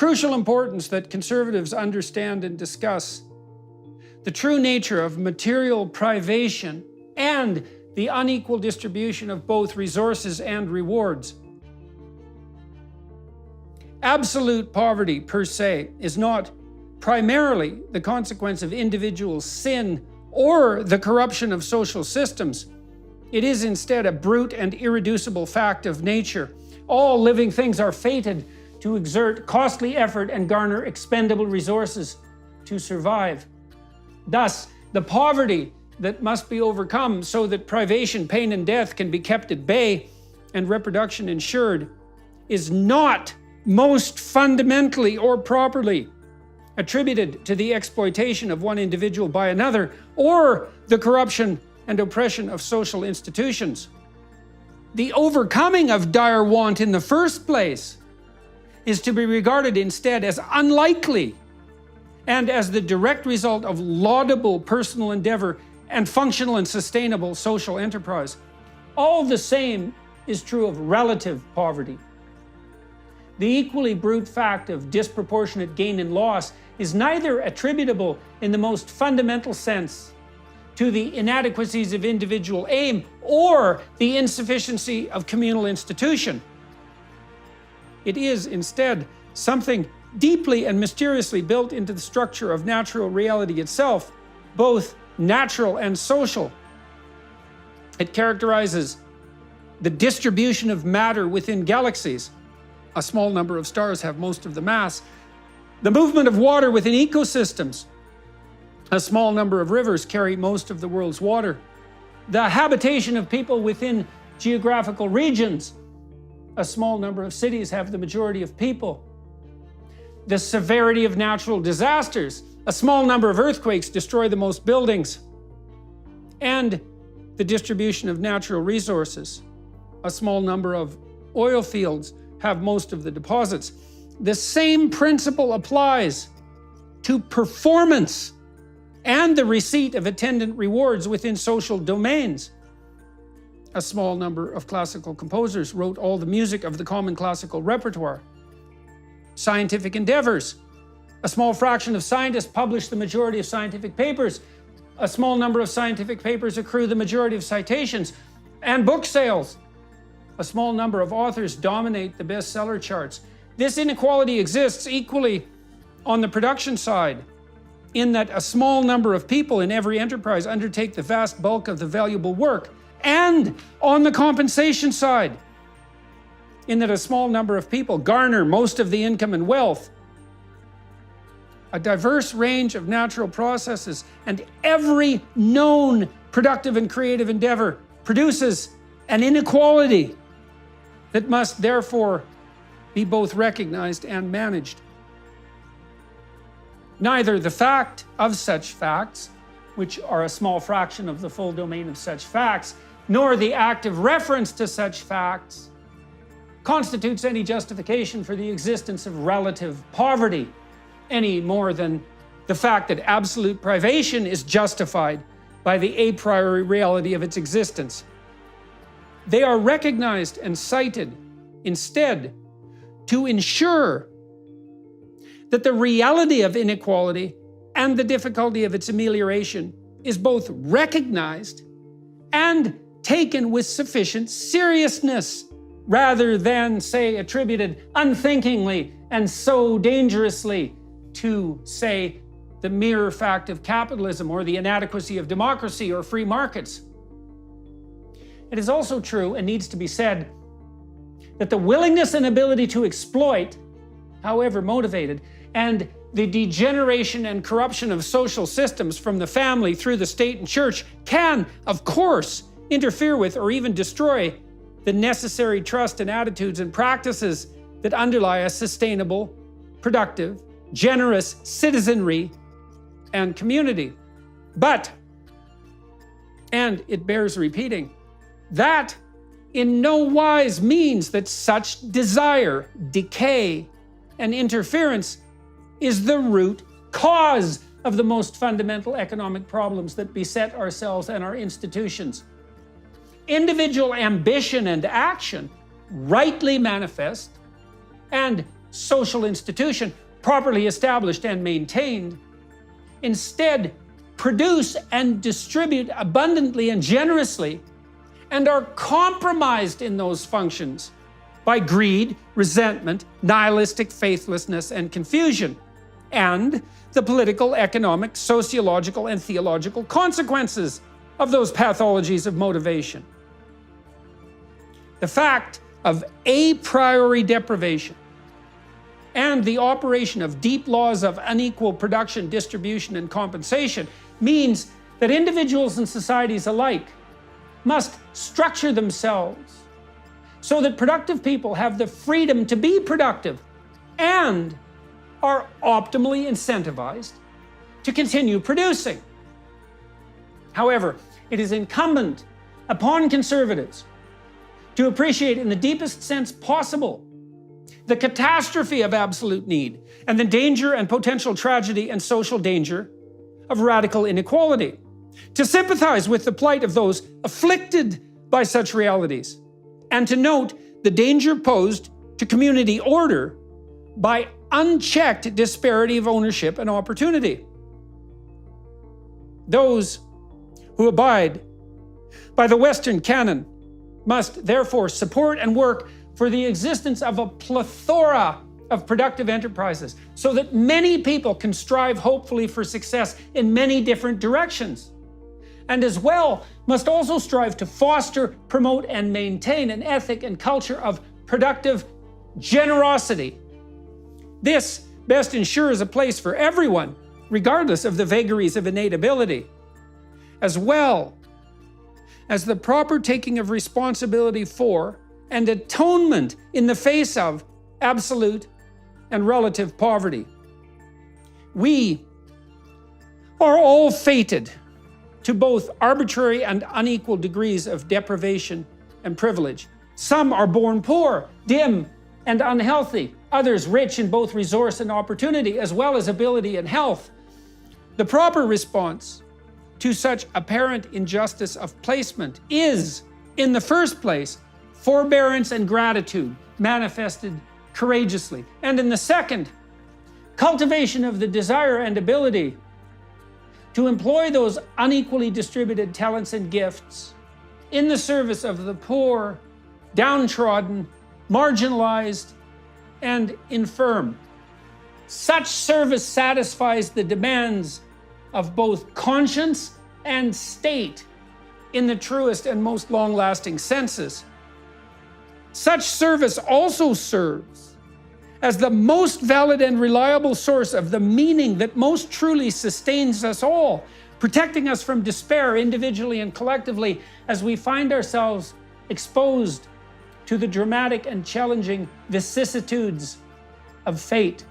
crucial importance that conservatives understand and discuss the true nature of material privation and the unequal distribution of both resources and rewards. Absolute poverty per se is not primarily the consequence of individual sin or the corruption of social systems. It is instead a brute and irreducible fact of nature. All living things are fated to exert costly effort and garner expendable resources to survive. Thus, the poverty that must be overcome so that privation, pain, and death can be kept at bay and reproduction ensured is not most fundamentally or properly attributed to the exploitation of one individual by another or the corruption and oppression of social institutions. The overcoming of dire want in the first place is to be regarded instead as unlikely and as the direct result of laudable personal endeavor and functional and sustainable social enterprise. All the same is true of relative poverty. The equally brute fact of disproportionate gain and loss is neither attributable in the most fundamental sense to the inadequacies of individual aim or the insufficiency of communal institution. It is instead something deeply and mysteriously built into the structure of natural reality itself, both natural and social. It characterizes the distribution of matter within galaxies. A small number of stars have most of the mass. The movement of water within ecosystems. A small number of rivers carry most of the world's water. The habitation of people within geographical regions. A small number of cities have the majority of people. The severity of natural disasters. A small number of earthquakes destroy the most buildings. And the distribution of natural resources. A small number of oil fields have most of the deposits. The same principle applies to performance and the receipt of attendant rewards within social domains. A small number of classical composers wrote all the music of the common classical repertoire. Scientific endeavors. A small fraction of scientists publish the majority of scientific papers. A small number of scientific papers accrue the majority of citations. And book sales. A small number of authors dominate the bestseller charts. This inequality exists equally on the production side, in that a small number of people in every enterprise undertake the vast bulk of the valuable work, and on the compensation side, in that a small number of people garner most of the income and wealth. A diverse range of natural processes and every known productive and creative endeavor produces an inequality that must therefore be both recognized and managed. Neither the fact of such facts, which are a small fraction of the full domain of such facts, nor the active reference to such facts constitutes any justification for the existence of relative poverty, any more than the fact that absolute privation is justified by the a priori reality of its existence. They are recognized and cited instead to ensure that the reality of inequality and the difficulty of its amelioration is both recognized and taken with sufficient seriousness, rather than, say, attributed unthinkingly and so dangerously to, say, the mere fact of capitalism or the inadequacy of democracy or free markets. It is also true, and needs to be said, that the willingness and ability to exploit, however motivated, and the degeneration and corruption of social systems from the family through the state and church can, of course, interfere with or even destroy the necessary trust and attitudes and practices that underlie a sustainable, productive, generous citizenry and community. But, and it bears repeating, that in no wise means that such desire, decay, and interference is the root cause of the most fundamental economic problems that beset ourselves and our institutions. Individual ambition and action, rightly manifest and social institution, properly established and maintained, instead produce and distribute abundantly and generously, and are compromised in those functions by greed, resentment, nihilistic faithlessness, and confusion, and the political, economic, sociological, and theological consequences of those pathologies of motivation. The fact of a priori deprivation and the operation of deep laws of unequal production, distribution, and compensation means that individuals and societies alike must structure themselves so that productive people have the freedom to be productive and are optimally incentivized to continue producing. However, it is incumbent upon conservatives to appreciate in the deepest sense possible the catastrophe of absolute need and the danger and potential tragedy and social danger of radical inequality, to sympathize with the plight of those afflicted by such realities, and to note the danger posed to community order by unchecked disparity of ownership and opportunity. Those who abide by the Western canon must therefore support and work for the existence of a plethora of productive enterprises so that many people can strive hopefully for success in many different directions, and as well must also strive to foster, promote, and maintain an ethic and culture of productive generosity. This best ensures a place for everyone, regardless of the vagaries of innate ability, as well as the proper taking of responsibility for and atonement in the face of absolute and relative poverty. We are all fated to both arbitrary and unequal degrees of deprivation and privilege. Some are born poor, dim, and unhealthy. Others rich in both resource and opportunity, as well as ability and health. The proper response to such apparent injustice of placement is, in the first place, forbearance and gratitude manifested courageously, and in the second, cultivation of the desire and ability to employ those unequally distributed talents and gifts in the service of the poor, downtrodden, marginalized, and infirm. Such service satisfies the demands of both conscience and state in the truest and most long-lasting senses. Such service also serves as the most valid and reliable source of the meaning that most truly sustains us all, protecting us from despair individually and collectively as we find ourselves exposed to the dramatic and challenging vicissitudes of fate.